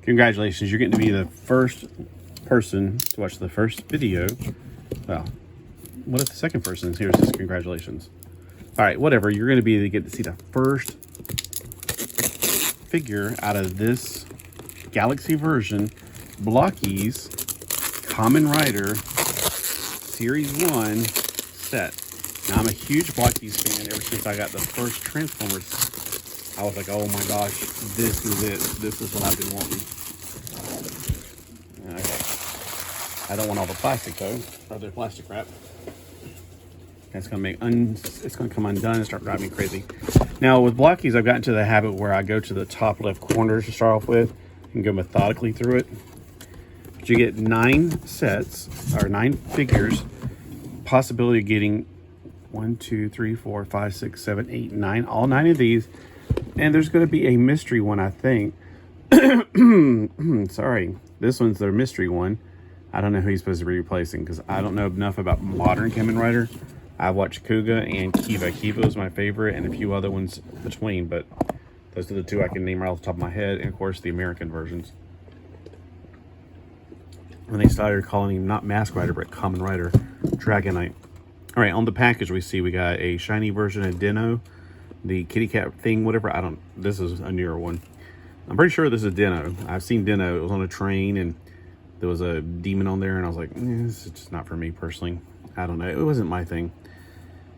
Congratulations, you're getting to be the first person to watch the first video. Well, what if the second person here says congratulations? All right, whatever. You're going to get to see the first figure out of this Galaxy version, Blokees, Kamen Rider, Series 1 set. Now, I'm a huge Blokees fan. Ever since I got the first Transformers, I was like, oh my gosh, this is it. This is what I've been wanting. Okay. I don't want all the plastic though, other plastic wrap. That's gonna it's gonna come undone and start driving me crazy. Now with Blokees, I've gotten to the habit where I go to the top left corner to start off with and go methodically through it. But you get 9 sets, or 9 figures, possibility of getting 1, 2, 3, 4, 5, 6, 7, 8, 9, all 9 of these. And there's going to be a mystery one, I think. Sorry, this one's the mystery one. I don't know who he's supposed to be replacing because I don't know enough about modern Kamen Rider. I've watched Kuga and Kiva. Kiva is my favorite, and a few other ones between, but those are the 2 I can name right off the top of my head, and of course the American versions. When they started calling him not Mask Rider, but Kamen Rider Dragonite. All right, on the package we see we got a shiny version of Dino, the kitty cat thing, whatever. This is a newer one. I'm pretty sure this is Dino. I've seen Dino. It was on a train and there was a demon on there and I was like, this is just not for me personally. I don't know. It wasn't my thing.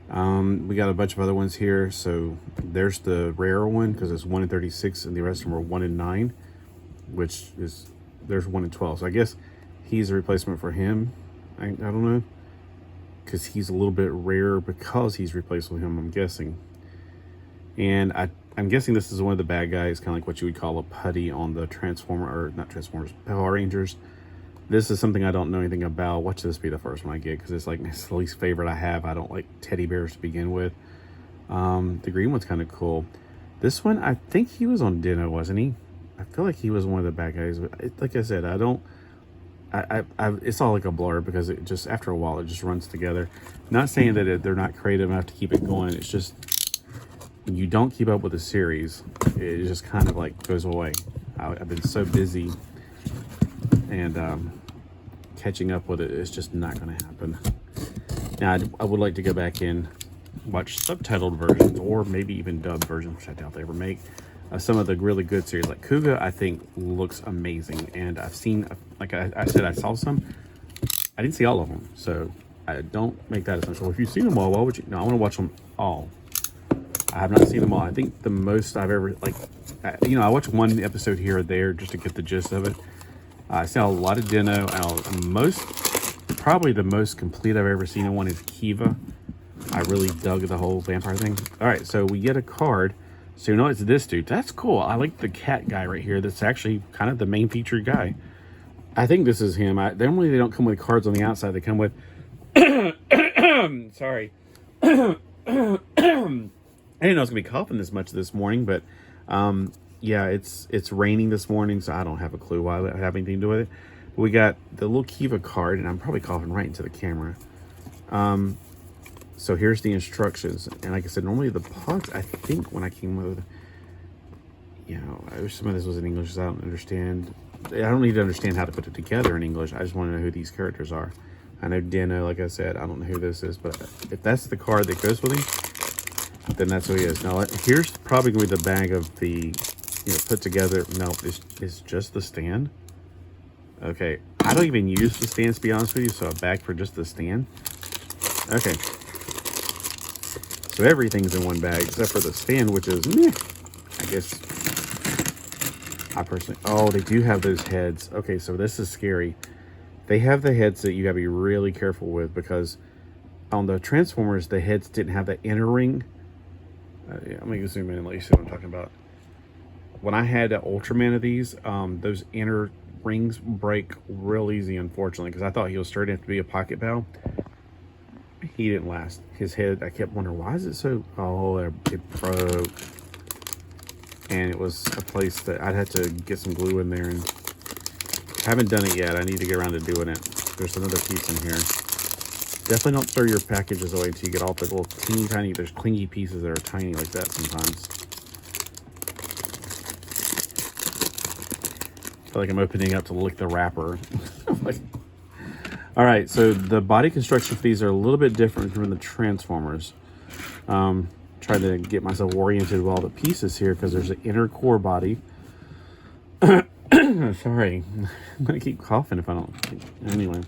We got a bunch of other ones here. So there's the rare one because it's 1 in 36 and the rest of them are 1 in 9, which is, there's 1 in 12. So I guess he's a replacement for him. I don't know. Because he's a little bit rare because he's replaced with him, I'm guessing. And I'm guessing this is one of the bad guys, kind of like what you would call a putty on the Transformer, or not Transformers, Power Rangers. This is something I don't know anything about. Watch this be the first one I get, because it's like it's the least favorite I have. I don't like teddy bears to begin with. The green one's kind of cool. This one, I think he was on Dino, wasn't he? I feel like he was one of the bad guys. But like I said, it's all like a blur because it just, after a while, it just runs together. Not saying that they're not creative enough to keep it going. It's just, when you don't keep up with the series, it just kind of like goes away. I've been so busy and catching up with it, it's just not going to happen. Now, I would like to go back and watch subtitled versions or maybe even dubbed versions, which I doubt they ever make. Some of the really good series, like Kuga, I think looks amazing, and I've seen, like I said, I saw some. I didn't see all of them, so I don't make that essential. If you've seen them all, why would you? No, I want to watch them all. I have not seen them all. I think the most I've ever, I watch one episode here or there just to get the gist of it. I saw a lot of Dino. Probably the most complete I've ever seen in one is Kiva. I really dug the whole vampire thing. All right, so we get a card. So you know it's this dude. That's cool. I like the cat guy right here. That's actually kind of the main featured guy. I think this is him. Normally they don't come with cards on the outside. They come with... Sorry. I didn't know I was going to be coughing this much this morning, but yeah, it's raining this morning, so I don't have a clue why I have anything to do with it. But we got the little Kiva card, and I'm probably coughing right into the camera. So here's the instructions, and like I said, normally the pods, I think when I came with, I wish some of this was in English, because I don't understand. I don't need to understand how to put it together in English. I just want to know who these characters are. I know Dino, like I said, I don't know who this is, but if that's the card that goes with him, then that's who he is. Now, here's probably going to be the bag of the, put together. No, it's just the stand. Okay, I don't even use the stands, to be honest with you, so a bag for just the stand. Okay. So everything's in one bag except for the stand, which is, I guess, I personally, they do have those heads. Okay, so this is scary. They have the heads that you gotta be really careful with, because on the Transformers, the heads didn't have the inner ring. I'm gonna zoom in and let you see what I'm talking about. When I had an Ultraman of these, those inner rings break real easy, unfortunately, because I thought he was starting to be a pocket bow. He didn't last. His head, I kept wondering, why is it so... Oh, it broke. And it was a place that I'd have to get some glue in there, and haven't done it yet. I need to get around to doing it. There's another piece in here. Definitely don't throw your packages away until you get all the little teeny tiny... There's clingy pieces that are tiny like that sometimes. feel like I'm opening up to lick the wrapper. Like, all right, so the body construction for these are a little bit different from the Transformers. Trying to get myself oriented with all the pieces here because there's an inner core body. Sorry, I'm gonna keep coughing if I don't. Anyway,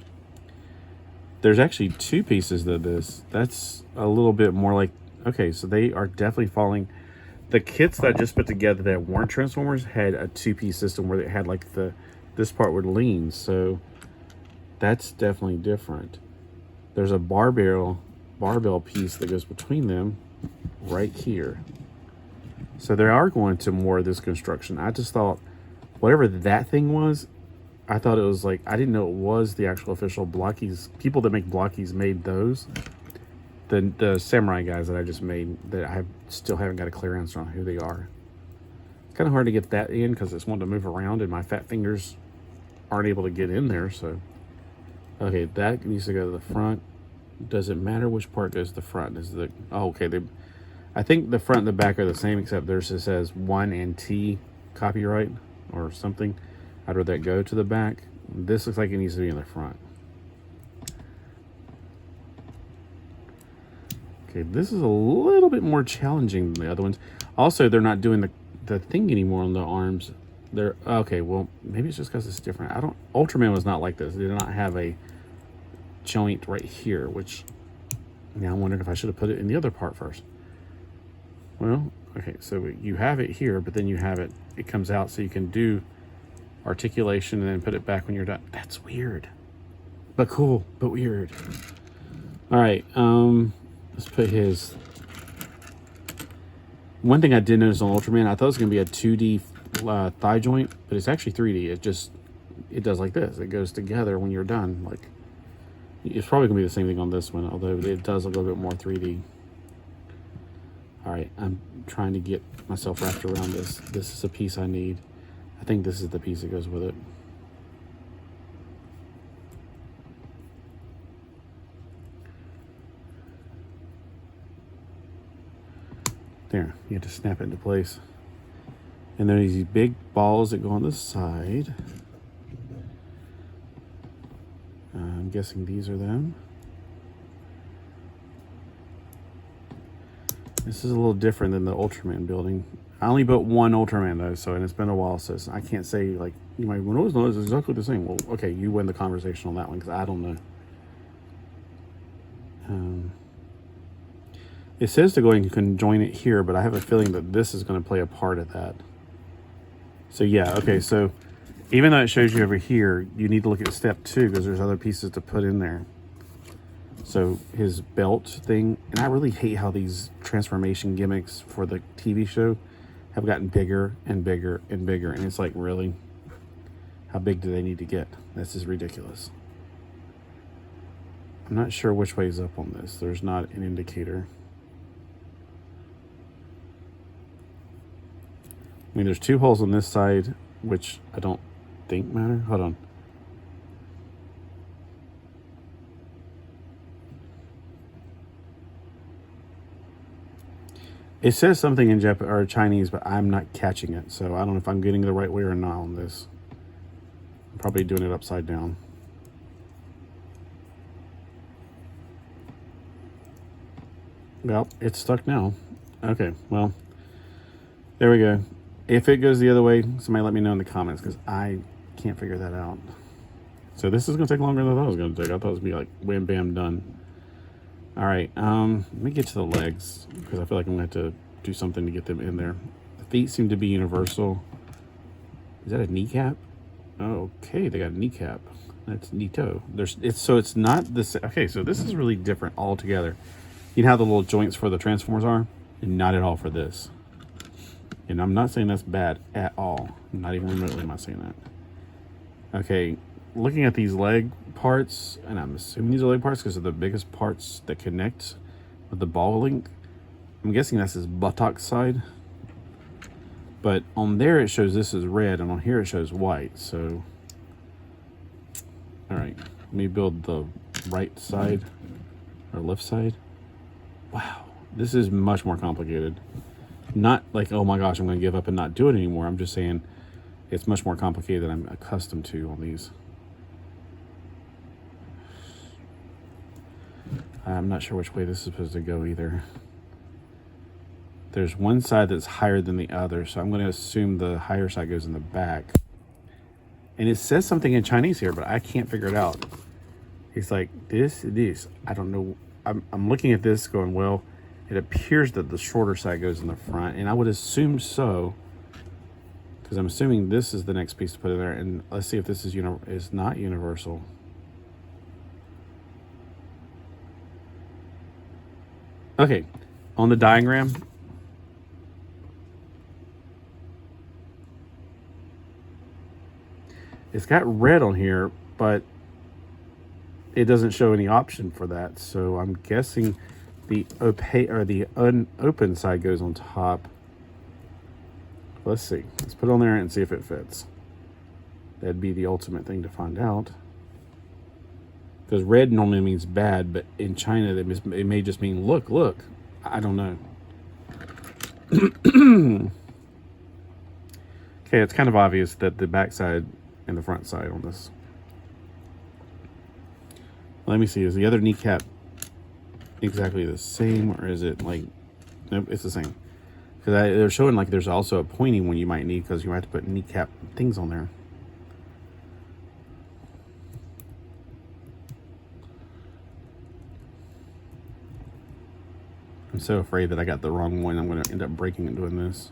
there's actually two pieces to this. That's a little bit more like, okay, so they are definitely falling. The kits that I just put together that weren't Transformers had a two-piece system where it had like this part would lean, so that's definitely different. There's a barbell piece that goes between them right here. So they are going to more of this construction. I just thought whatever that thing was, I thought it was like, I didn't know it was the actual official Blokees. People that make Blokees made those. The samurai guys that I just made, that I still haven't got a clear answer on who they are. It's kind of hard to get that in because it's wanting to move around and my fat fingers aren't able to get in there. So, okay, that needs to go to the front. Does it matter which part goes to the front? Is the okay? I think the front and the back are the same, except theirs just says 1 and T copyright or something. I'd rather that go to the back. This looks like it needs to be in the front. Okay, this is a little bit more challenging than the other ones. Also, they're not doing the thing anymore on the arms. They're okay. Well, maybe it's just because it's different. Ultraman was not like this. They did not have a joint right here, which now I'm wondering if I should have put it in the other part first. Well, okay, so you have it here, but then you have it comes out so you can do articulation and then put it back when you're done. That's weird, but cool, but weird. All right, let's put his. One thing I did notice on Ultraman, I thought it was gonna be a 2D thigh joint, but it's actually 3D. It does like this. It goes together when you're done. Like, it's probably gonna be the same thing on this one, although it does look a little bit more 3D. All right, I'm trying to get myself wrapped around this. This is a piece I need. I think this is the piece that goes with it. There, you have to snap it into place. And then these big balls that go on the side. I'm guessing these are them. This is a little different than the Ultraman building. I only built one Ultraman though, so, and it's been a while, so I can't say, like, you might, well, no, it's exactly the same. Well, okay, you win the conversation on that one because I don't know. It says to go and you can join it here, but I have a feeling that this is going to play a part of that. So yeah, okay, so even though it shows you over here, you need to look at step 2 because there's other pieces to put in there. So his belt thing, and I really hate how these transformation gimmicks for the TV show have gotten bigger and bigger and bigger, and it's like, really? How big do they need to get? This is ridiculous. I'm not sure which way is up on this. There's not an indicator. I mean, there's 2 holes on this side, which I don't think matter. Hold on. It says something in Japanese or Chinese, but I'm not catching it. So I don't know if I'm getting the right way or not on this. I'm probably doing it upside down. Well, it's stuck now. Okay, well, there we go. If it goes the other way, somebody let me know in the comments because I can't figure that out. So this is going to take longer than I thought it was going to take. I thought it was going to be like wham, bam, done. All right, let me get to the legs because I feel like I'm going to have to do something to get them in there. The feet seem to be universal. Is that a kneecap? Oh, okay, they got a kneecap. That's neato. It's not this. Okay, so this is really different altogether. You know how the little joints for the Transformers are? And not at all for this. And I'm not saying that's bad at all. I'm not even remotely am I saying that. Okay, looking at these leg parts, and I'm assuming these are leg parts because they're the biggest parts that connect with the ball link. I'm guessing that's his buttock side. But on there it shows this is red, and on here it shows white. So, all right, let me build the right side or left side. Wow, this is much more complicated. Not like, oh my gosh, I'm going to give up and not do it anymore. I'm just saying It's much more complicated than I'm accustomed to on these. I'm not sure which way this is supposed to go either. There's one side that's higher than the other, so I'm going to assume the higher side goes in the back. And it says something in Chinese here, but I can't figure it out. It's like this. I don't know. I'm looking at this going, well, it appears that the shorter side goes in the front, and I would assume so, because I'm assuming this is the next piece to put in there. And let's see if this is not universal. Okay, on the diagram, it's got red on here, but it doesn't show any option for that. So I'm guessing the opaque or the unopened side goes on top. Let's see. Let's put it on there and see if it fits. That'd be the ultimate thing to find out. Because red normally means bad, but in China it may just mean look. I don't know. Okay, it's kind of obvious that the back side and the front side on this. Let me see, is the other kneecap exactly the same, or is it like, nope, it's the same. Because they're showing like there's also a pointy one you might need, because you might have to put kneecap things on there. I'm so afraid that I got the wrong one. I'm going to end up breaking and doing this.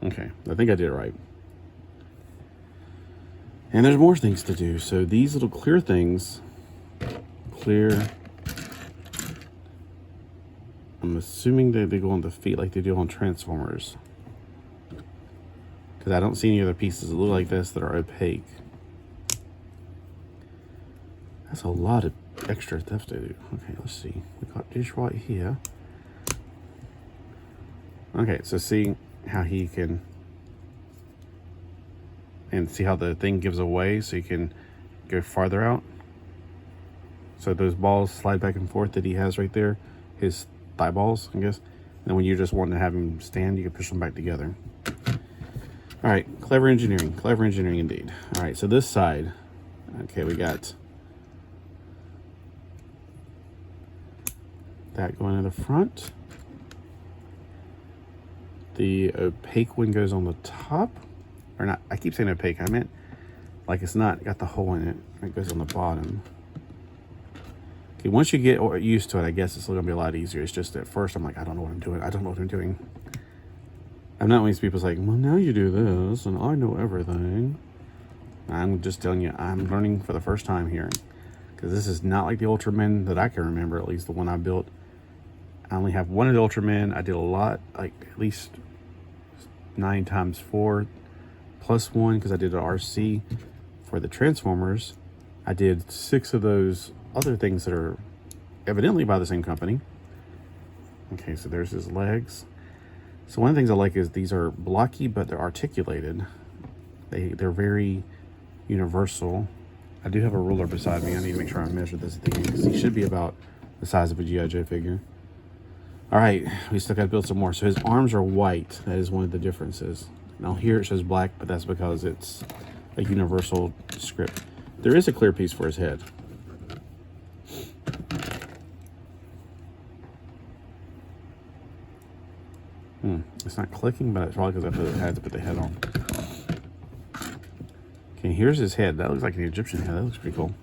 Okay, I think I did it right. And there's more things to do. So these little clear things, clear. I'm assuming that they go on the feet like they do on Transformers. Because I don't see any other pieces that look like this that are opaque. That's a lot of extra stuff to do. Okay, let's see. We got this right here. Okay, so see how he can, and see how the thing gives away so you can go farther out. So those balls slide back and forth that he has right there, his thigh balls, I guess. And when you just want to have him stand, you can push them back together. All right, clever engineering indeed. All right, so this side, okay, we got that going to the front. The opaque one goes on the top, or not, I keep saying opaque, I meant like it's not got the hole in it. It goes on the bottom. Okay, once you get used to it, I guess it's gonna be a lot easier. It's just at first I'm like, I don't know what I'm doing. I'm not one of these people's like, well, now you do this and I know everything. I'm just telling you, I'm learning for the first time here, because this is not like the Ultraman that I can remember, at least the one I built. I only have one of the Ultraman. I did a lot, like at least 9 times 4 plus 1, because I did an RC for the Transformers. I did 6 of those other things that are evidently by the same company. Okay, so there's his legs. So one of the things I like is these are blocky, but they're articulated. They're very universal. I do have a ruler beside me. I need to make sure I measure this thing, because he should be about the size of a G.I. Joe figure. All right, we still got to build some more. So his arms are white. That is one of the differences. Now here it says black, but that's because it's a universal script. There is a clear piece for his head. It's not clicking, but it's probably because I had to put the head on. Okay, here's his head. That looks like an Egyptian head. That looks pretty cool.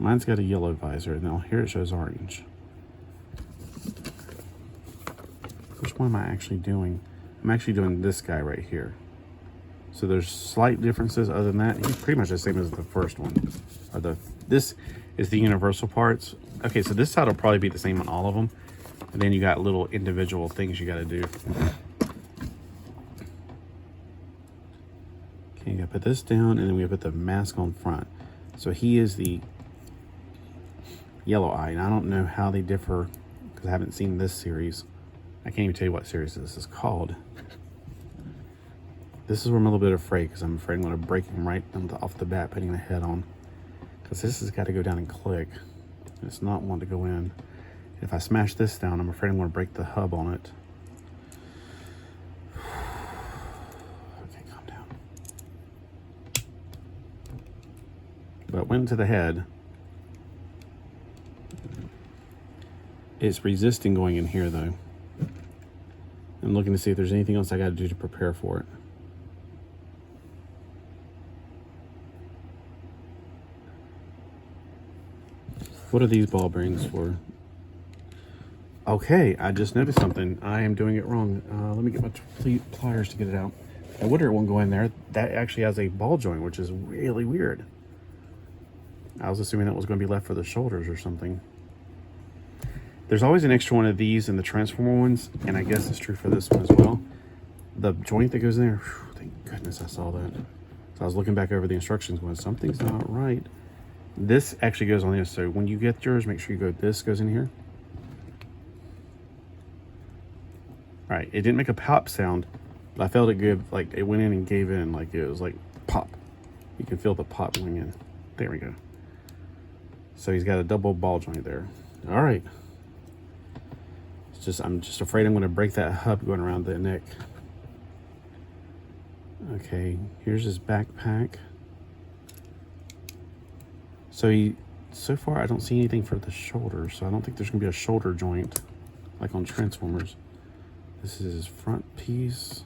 Mine's got a yellow visor. Now here it shows orange. Which one am I actually doing? I'm actually doing this guy right here. So there's slight differences. Other than that, he's pretty much the same as the first one. This is the universal parts. Okay, so this side will probably be the same on all of them. And then you got little individual things you got to do. Okay, you got to put this down, and then we put the mask on front. So he is the yellow eye, and I don't know how they differ because I haven't seen this series. I can't even tell you what series this is called. This is where I'm a little bit afraid, because I'm afraid I'm going to break him right off the bat, putting the head on. Because this has got to go down and click. It's not one to go in. If I smash this down, I'm afraid I'm going to break the hub on it. went to the head. It's resisting going in here though. I'm looking to see if there's anything else I got to do to prepare for it. What are these ball bearings for? Okay, I just noticed something. I am doing it wrong. Let me get my pliers to get it out. I wonder it won't go in there. That actually has a ball joint, which is really weird. I was assuming that was going to be left for the shoulders or something. There's always an extra one of these in the transformer ones, and I guess it's true for this one as well. The joint that goes in there, whew, thank goodness I saw that. So I was looking back over the instructions going, something's not right. This actually goes on this, so when you get yours, make sure you go, this goes in here. All right, it didn't make a pop sound, but I felt it good, like it went in and gave in, like it was like pop. You can feel the pop going in. There we go. So he's got a double ball joint there. All right. It's just, I'm just afraid I'm going to break that hub going around the neck. Okay, here's his backpack. So far I don't see anything for the shoulder, so I don't think there's gonna be a shoulder joint like on Transformers. This is his front piece.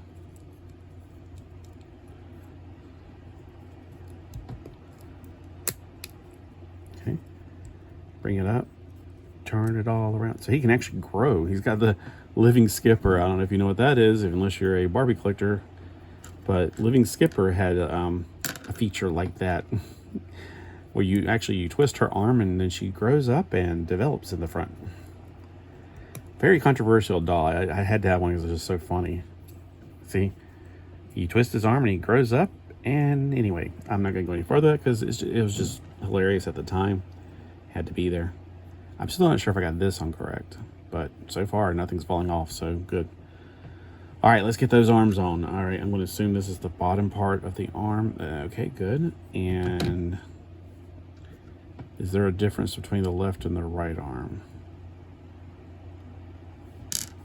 Okay, bring it up, turn it all around. So he can actually grow. He's got the living skipper. I don't know if you know what that is, unless you're a Barbie collector, but living skipper had a feature like that. Where you twist her arm and then she grows up and develops in the front. Very controversial doll. I had to have one because it was just so funny. See, you twist his arm and he grows up. And anyway, I'm not going to go any further because it was just hilarious at the time. Had to be there. I'm still not sure if I got this on correct, but so far nothing's falling off, so good. All right, let's get those arms on. All right, I'm going to assume this is the bottom part of the arm. Okay, good. And is there a difference between the left and the right arm?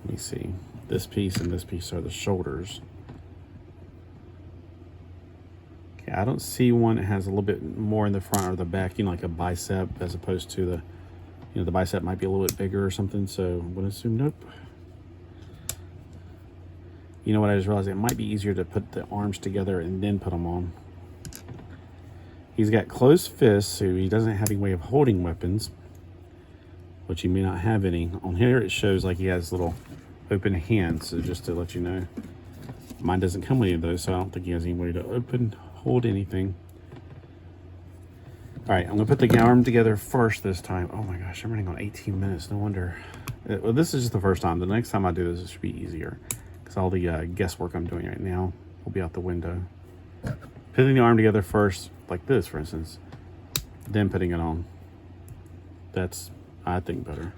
Let me see. This piece and this piece are the shoulders. Okay, I don't see one that has a little bit more in the front or the back, you know, like a bicep, as opposed to the, you know, the bicep might be a little bit bigger or something. So I'm going to assume nope. You know what, I just realized it might be easier to put the arms together and then put them on. He's got closed fists, so he doesn't have any way of holding weapons, which he may not have any. On here it shows like he has little open hands, so just to let you know. Mine doesn't come with any of those, so I don't think he has any way to hold anything. All right, I'm gonna put the arm together first this time. Oh my gosh, I'm running on 18 minutes, no wonder. Well, this is just the first time. The next time I do this, it should be easier, because all the guesswork I'm doing right now will be out the window. Putting the arm together first, like this, for instance, then putting it on. That's, I think, better.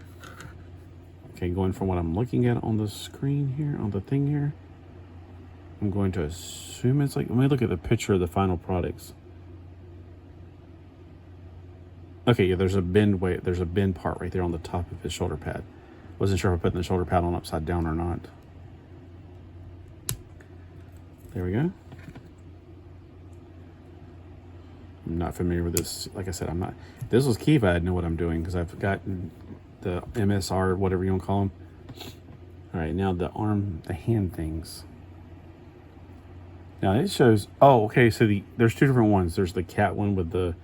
Okay, going from what I'm looking at on the screen here, on the thing here, I'm going to assume it's like, let me look at the picture of the final products. Okay, yeah, there's a bend part right there on the top of his shoulder pad. Wasn't sure if I put the shoulder pad on upside down or not. There we go. I'm not familiar with this. Like I said, I'm not. This was key if I didn't know what I'm doing, because I've gotten the MSR, whatever you want to call them. All right, now the arm, the hand things. Now it shows, oh, okay, so there's two different ones. There's the cat one with the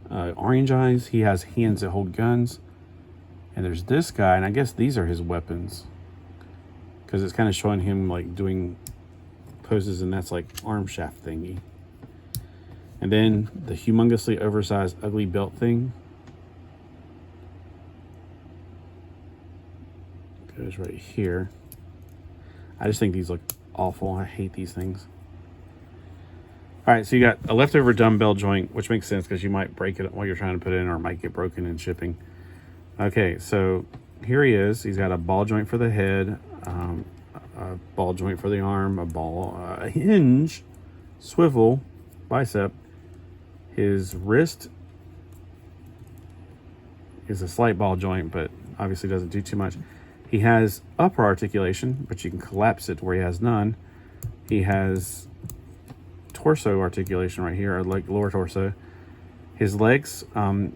orange eyes. He has hands that hold guns. And there's this guy, and I guess these are his weapons, because it's kind of showing him like doing poses, and that's like arm shaft thingy. And then the humongously oversized ugly belt thing goes right here. I just think these look awful. I hate these things. All right, so you got a leftover dumbbell joint, which makes sense because you might break it while you're trying to put it in, or it might get broken in shipping. Okay, so here he is. He's got a ball joint for the head, a ball joint for the arm, a hinge, swivel, bicep. His wrist is a slight ball joint, but obviously doesn't do too much. He has upper articulation, but you can collapse it to where he has none. He has torso articulation right here, or like lower torso. His legs, I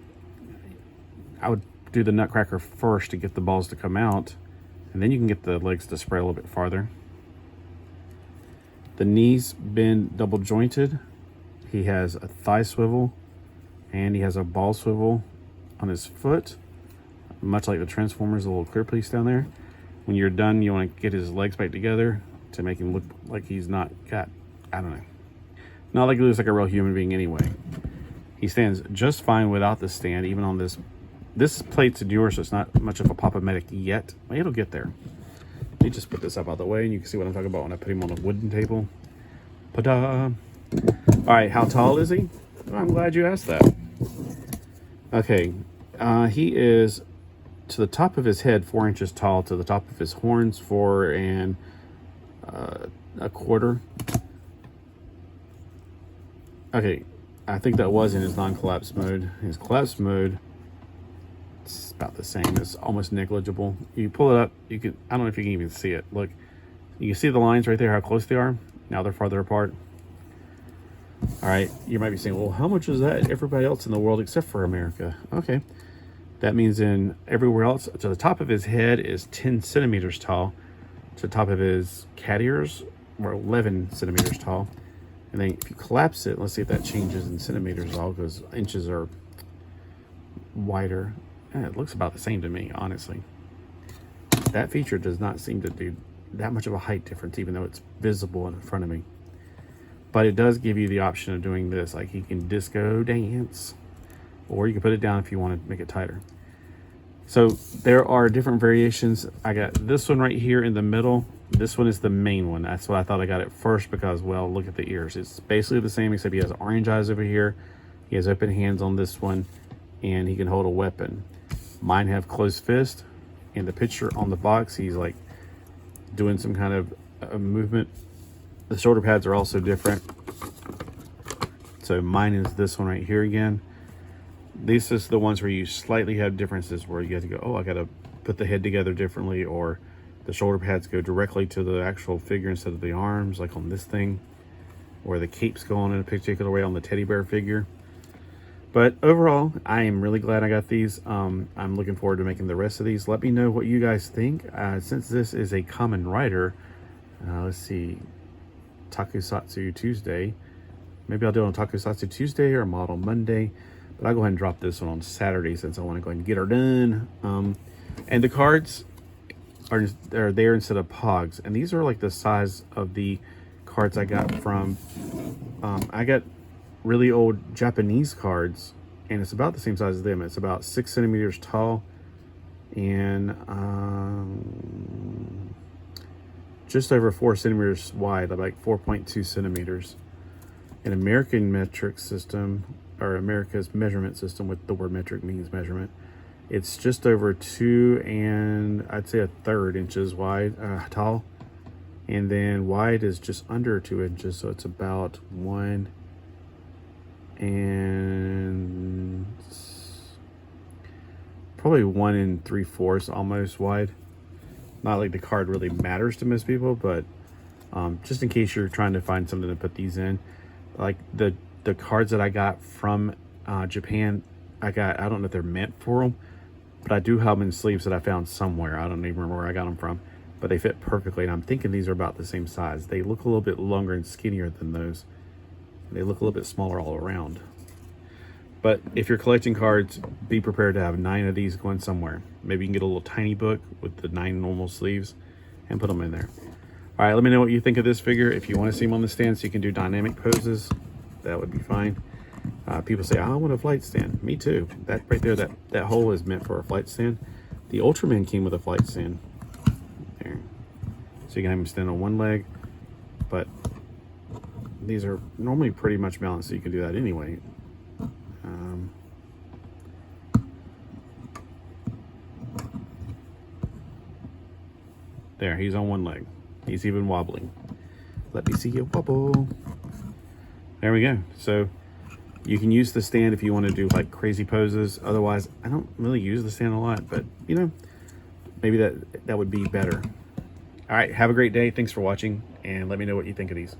would do the nutcracker first to get the balls to come out, and then you can get the legs to spread a little bit farther. The knees bend double jointed. He has a thigh swivel, and he has a ball swivel on his foot, much like the Transformers, a little clear piece down there. When you're done, you want to get his legs back together to make him look like he's not got, I don't know, not like he looks like a real human being anyway. He stands just fine without the stand, even on this. This plate's newer, so it's not much of a Pop-O-Matic yet. It'll get there. Let me just put this up out of the way, and you can see what I'm talking about when I put him on a wooden table. Ta-da! All right, how tall is he? Well, I'm glad you asked that. Okay, he is to the top of his head 4 inches tall, to the top of his horns 4 1/4. Okay, I think that was in his non-collapse mode. His collapse mode, it's about the same. It's almost negligible. You pull it up, you can, I don't know if you can even see it. Look, you can see the lines right there, how close they are. Now they're farther apart. All right, you might be saying, well, how much is that everybody else in the world except for America? Okay, that means in everywhere else, to the top of his head is 10 centimeters tall. To the top of his cat ears are 11 centimeters tall. And then if you collapse it, let's see if that changes in centimeters at all, because inches are wider. It looks about the same to me, honestly. That feature does not seem to do that much of a height difference, even though it's visible in front of me. But it does give you the option of doing this, like he can disco dance, or you can put it down if you want to make it tighter. So there are different variations. I got this one right here in the middle. This one is the main one. That's why I thought I got it first, because, well, look at the ears. It's basically the same, except he has orange eyes over here. He has open hands on this one, and he can hold a weapon. Mine have closed fist. In the picture on the box, he's like doing some kind of a movement. The shoulder pads are also different. So mine is this one right here again. These are the ones where you slightly have differences, where you have to go, oh, I got to put the head together differently, or the shoulder pads go directly to the actual figure instead of the arms, like on this thing, or the capes go on in a particular way on the teddy bear figure. But overall, I am really glad I got these. I'm looking forward to making the rest of these. Let me know what you guys think. Since this is a Kamen Rider, let's see, Takusatsu Tuesday. Maybe I'll do it on Takusatsu Tuesday or Model Monday. But I'll go ahead and drop this one on Saturday, since I want to go ahead and get her done. And the cards are there instead of pogs. And these are like the size of the cards I got from... I got really old Japanese cards, and it's about the same size as them. It's about 6 centimeters tall, and just over 4 centimeters wide, like 4.2 centimeters. An American metric system, or America's measurement system, with the word metric means measurement, it's just over 2 and I'd say 1/3 inches wide, tall, and then wide is just under 2 inches, so it's about 1 and probably 1 3/4 almost wide. Not like the card really matters to most people, but just in case you're trying to find something to put these in, like the cards that I got from Japan, I don't know if they're meant for them, but I do have them in sleeves that I found somewhere. I don't even remember where I got them from, but they fit perfectly, and I'm thinking these are about the same size. They look a little bit longer and skinnier than those. They look a little bit smaller all around. But if you're collecting cards, be prepared to have 9 of these going somewhere. Maybe you can get a little tiny book with the 9 normal sleeves and put them in there. All right, let me know what you think of this figure. If you want to see him on the stand so you can do dynamic poses, that would be fine. People say, I want a flight stand. Me too. That right there, that hole is meant for a flight stand. The Ultraman came with a flight stand. There. So you can have him stand on one leg, but these are normally pretty much balanced, so you can do that anyway. There, he's on one leg. He's even wobbling. Let me see you wobble. There we go. So you can use the stand if you want to do like crazy poses. Otherwise, I don't really use the stand a lot, but you know, maybe that would be better. All right, have a great day. Thanks for watching, and let me know what you think of these.